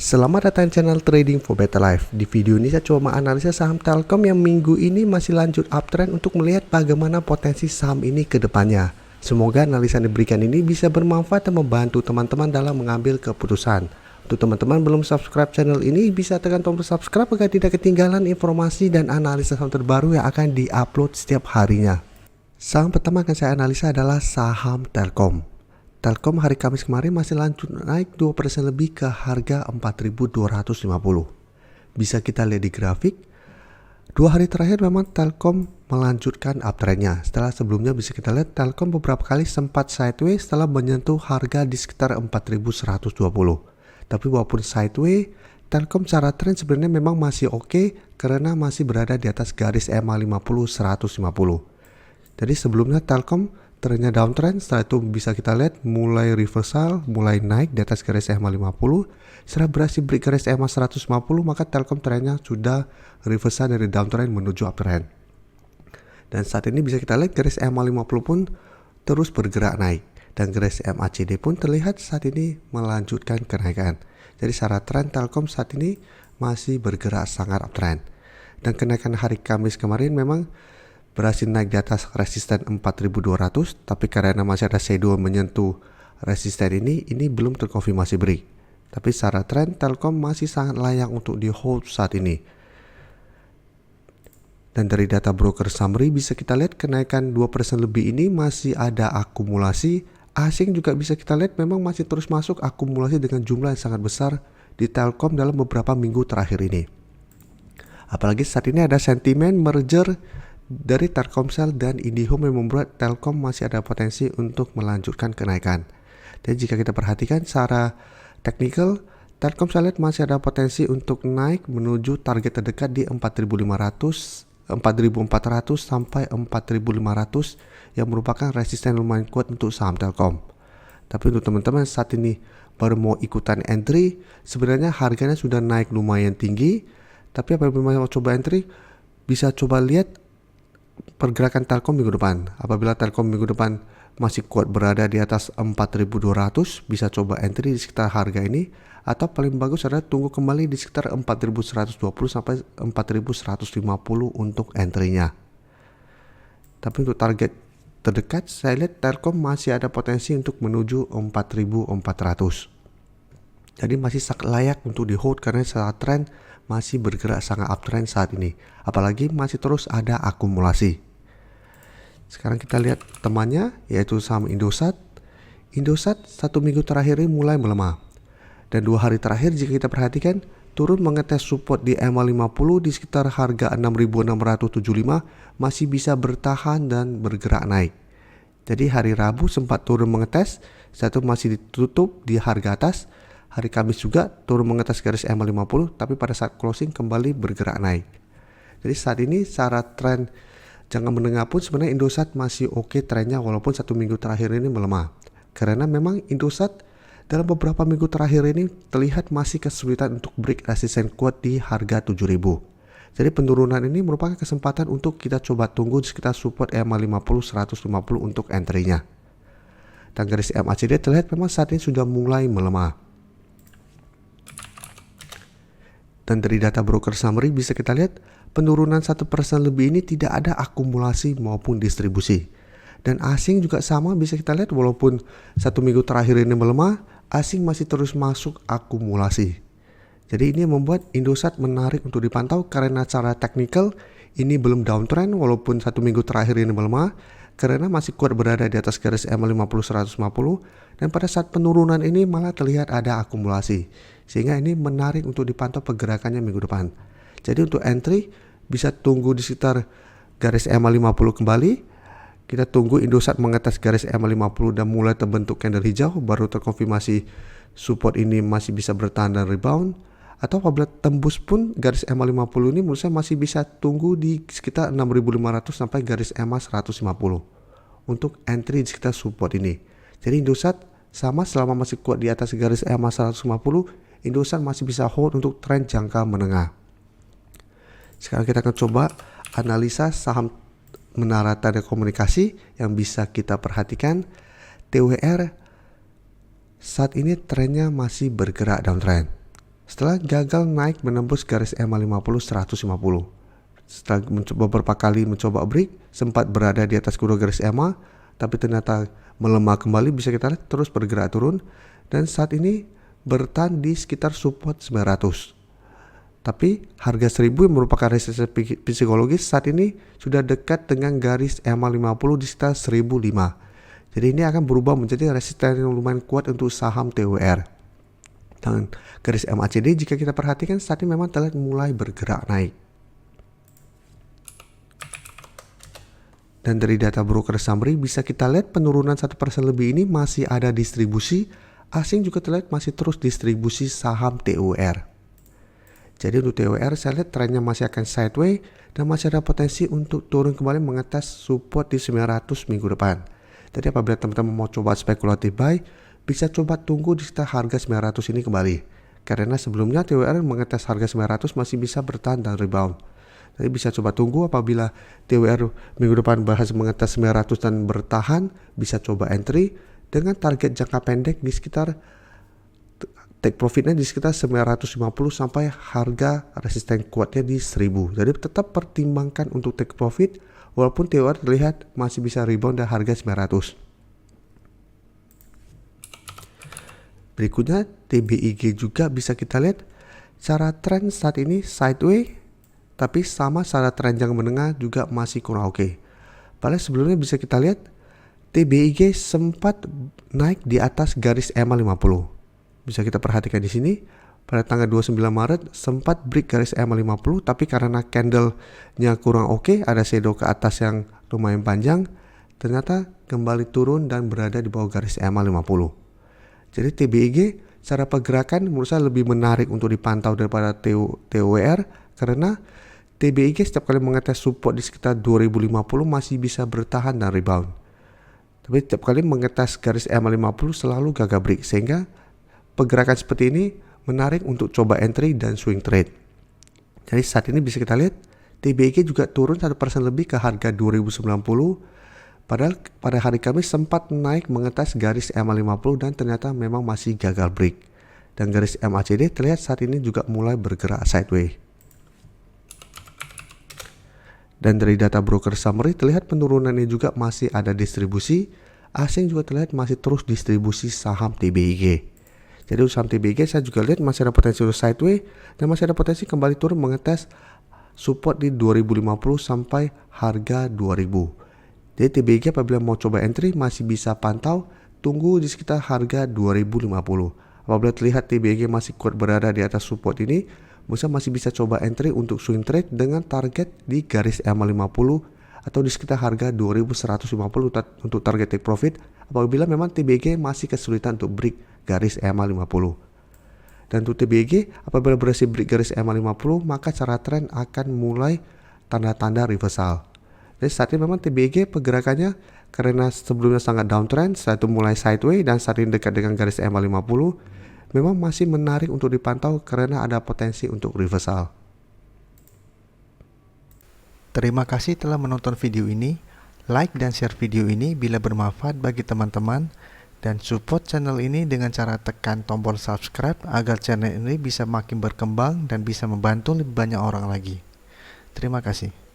Selamat datang di channel Trading for Better Life. Di video ini saya coba menganalisa saham Telkom yang minggu ini masih lanjut uptrend untuk melihat bagaimana potensi saham ini ke depannya. Semoga analisa yang diberikan ini bisa bermanfaat dan membantu teman-teman dalam mengambil keputusan. Untuk teman-teman belum subscribe channel ini, bisa tekan tombol subscribe agar tidak ketinggalan informasi dan analisa saham terbaru yang akan diupload setiap harinya. Saham pertama akan saya analisa adalah saham Telkom. Telkom hari Kamis kemarin masih lanjut naik 2% lebih ke harga 4.250. Bisa kita lihat di grafik, 2 hari terakhir memang Telkom melanjutkan uptrendnya. Setelah sebelumnya bisa kita lihat Telkom beberapa kali sempat sideways setelah menyentuh harga di sekitar 4.120. Tapi walaupun sideways, Telkom secara tren sebenarnya memang masih oke karena masih berada di atas garis EMA 50 150. Jadi sebelumnya Telkom trennya downtrend, setelah itu bisa kita lihat mulai reversal, mulai naik di atas garis EMA 50. Setelah berhasil break garis EMA 150, maka Telkom trennya sudah reversal dari downtrend menuju uptrend. Dan saat ini bisa kita lihat garis EMA 50 pun terus bergerak naik. Dan garis MACD pun terlihat saat ini melanjutkan kenaikan. Jadi secara tren Telkom saat ini masih bergerak sangat uptrend. Dan kenaikan hari Kamis kemarin memang berhasil naik di atas resisten 4.200, tapi karena masih ada shadow menyentuh resisten ini belum terkonfirmasi break. Tapi secara tren Telkom masih sangat layak untuk di hold saat ini. Dan dari data broker summary bisa kita lihat kenaikan 2% lebih ini masih ada akumulasi. Asing juga bisa kita lihat memang masih terus masuk akumulasi dengan jumlah yang sangat besar di Telkom dalam beberapa minggu terakhir ini. Apalagi saat ini ada sentimen merger dari Telkomsel dan IndiHome yang membuat Telkom masih ada potensi untuk melanjutkan kenaikan. Dan jika kita perhatikan secara teknikal, Telkomsel masih ada potensi untuk naik menuju target terdekat di 4.400 sampai 4.500 yang merupakan resisten lumayan kuat untuk saham Telkom. Tapi untuk teman-teman saat ini baru mau ikutan entry, sebenarnya harganya sudah naik lumayan tinggi. Tapi apabila mau coba entry, bisa coba lihat pergerakan Telkom minggu depan. Apabila Telkom minggu depan masih kuat berada di atas 4.200, bisa coba entry di sekitar harga ini, atau paling bagus adalah tunggu kembali di sekitar 4.120 sampai 4.150 untuk entry-nya. Tapi untuk target terdekat saya lihat Telkom masih ada potensi untuk menuju 4.400. Jadi masih sangat layak untuk di hold karena secara tren masih bergerak sangat uptrend saat ini. Apalagi masih terus ada akumulasi. Sekarang kita lihat temannya yaitu saham Indosat. Indosat 1 minggu terakhir ini mulai melemah. Dan 2 hari terakhir jika kita perhatikan turun mengetes support di EMA 50 di sekitar harga 6.675 masih bisa bertahan dan bergerak naik. Jadi hari Rabu sempat turun mengetes, satu masih ditutup di harga atas. Hari Kamis juga turun mengetes garis EMA 50, tapi pada saat closing kembali bergerak naik. Jadi saat ini secara tren jangka menengah pun sebenarnya Indosat masih oke trennya walaupun 1 minggu terakhir ini melemah. Karena memang Indosat dalam beberapa minggu terakhir ini terlihat masih kesulitan untuk break resisten kuat di harga 7.000. Jadi penurunan ini merupakan kesempatan untuk kita coba tunggu di sekitar support EMA 50 150 untuk entry-nya. Dan garis MACD terlihat memang saat ini sudah mulai melemah. Dan dari data broker summary bisa kita lihat penurunan 1% lebih ini tidak ada akumulasi maupun distribusi. Dan asing juga sama bisa kita lihat walaupun 1 minggu terakhir ini melemah, asing masih terus masuk akumulasi. Jadi ini membuat Indosat menarik untuk dipantau karena secara teknikal ini belum downtrend walaupun 1 minggu terakhir ini melemah karena masih kuat berada di atas garis EMA 50 150 dan pada saat penurunan ini malah terlihat ada akumulasi. Sehingga ini menarik untuk dipantau pergerakannya minggu depan. Jadi untuk entry bisa tunggu di sekitar garis EMA 50 kembali. Kita tunggu Indosat mengetes garis EMA 50 dan mulai terbentuk candle hijau baru terkonfirmasi support ini masih bisa bertahan dan rebound. Atau apabila tembus pun garis EMA 50 ini menurut saya masih bisa tunggu di sekitar 6.500 sampai garis EMA 150 untuk entry di sekitar support ini. Jadi Indosat sama selama masih kuat di atas garis EMA 150, Indosat masih bisa hold untuk tren jangka menengah. Sekarang kita akan coba analisa saham menara telekomunikasi yang bisa kita perhatikan. TWR saat ini trennya masih bergerak downtrend. setelah gagal naik menembus garis EMA 50 150. Setelah beberapa kali mencoba break, sempat berada di atas kedua garis EMA, tapi ternyata melemah kembali, bisa kita lihat terus bergerak turun, dan saat ini bertahan di sekitar support 900. Tapi harga 1000 yang merupakan resistensi psikologis saat ini sudah dekat dengan garis EMA 50 di sekitar 1005. Jadi ini akan berubah menjadi resistensi yang lumayan kuat untuk saham TWR. Dan garis MACD jika kita perhatikan saat ini memang terlihat mulai bergerak naik. Dan dari data broker summary bisa kita lihat penurunan 1% lebih ini masih ada distribusi, asing juga terlihat masih terus distribusi saham TWR. Jadi untuk TWR saya lihat trennya masih akan sideways dan masih ada potensi untuk turun kembali mengetes support di 900 minggu depan. Jadi apabila teman-teman mau coba spekulatif buy, bisa coba tunggu di sekitar harga 900 ini kembali. Karena sebelumnya TWR mengetes harga 900 masih bisa bertahan dan rebound. Jadi bisa coba tunggu apabila TWR minggu depan berhasil mengetes 900 dan bertahan, bisa coba entry dengan target jangka pendek di sekitar take profitnya di sekitar 950 sampai harga resisten kuatnya di 1000. Jadi tetap pertimbangkan untuk take profit walaupun TWR terlihat masih bisa rebound dan harga 900. Berikutnya TBIG juga bisa kita lihat cara tren saat ini sideways, tapi sama secara tren jangka menengah juga masih kurang oke. Padahal sebelumnya bisa kita lihat TBIG sempat naik di atas garis EMA 50. Bisa kita perhatikan di sini pada tanggal 29 Maret sempat break garis EMA 50, tapi karena candle-nya kurang oke, ada shadow ke atas yang lumayan panjang, ternyata kembali turun dan berada di bawah garis EMA 50. Jadi TBIG cara pergerakan menurut saya lebih menarik untuk dipantau daripada TWR karena TBIG setiap kali mengetes support di sekitar 2050 masih bisa bertahan dan rebound. Tapi setiap kali mengetes garis EMA 50 selalu gagal break, sehingga pergerakan seperti ini menarik untuk coba entry dan swing trade. Jadi saat ini bisa kita lihat TBIG juga turun 1% lebih ke harga 2090. Padahal pada hari Kamis sempat naik mengetes garis EMA 50 dan ternyata memang masih gagal break. Dan garis MACD terlihat saat ini juga mulai bergerak sideways. Dan dari data broker summary terlihat penurunannya juga masih ada distribusi. Asing juga terlihat masih terus distribusi saham TBIG. Jadi saham TBIG saya juga lihat masih ada potensi untuk sideways dan masih ada potensi kembali turun mengetes support di 2050 sampai harga 2000. Jadi TBIG apabila mau coba entry masih bisa pantau, tunggu di sekitar harga 2050. Apabila terlihat TBIG masih kuat berada di atas support ini, masih bisa coba entry untuk swing trade dengan target di garis EMA 50 atau di sekitar harga 2150 untuk target take profit apabila memang TBIG masih kesulitan untuk break garis EMA 50. Dan untuk TBIG apabila berhasil break garis EMA 50 maka cara tren akan mulai tanda-tanda reversal. Jadi saat ini memang TBIG pergerakannya karena sebelumnya sangat downtrend, saat itu mulai sideways dan saat ini dekat dengan garis EMA 50 memang masih menarik untuk dipantau karena ada potensi untuk reversal. Terima kasih telah menonton video ini. Like dan share video ini bila bermanfaat bagi teman-teman, dan support channel ini dengan cara tekan tombol subscribe agar channel ini bisa makin berkembang dan bisa membantu lebih banyak orang lagi. Terima kasih.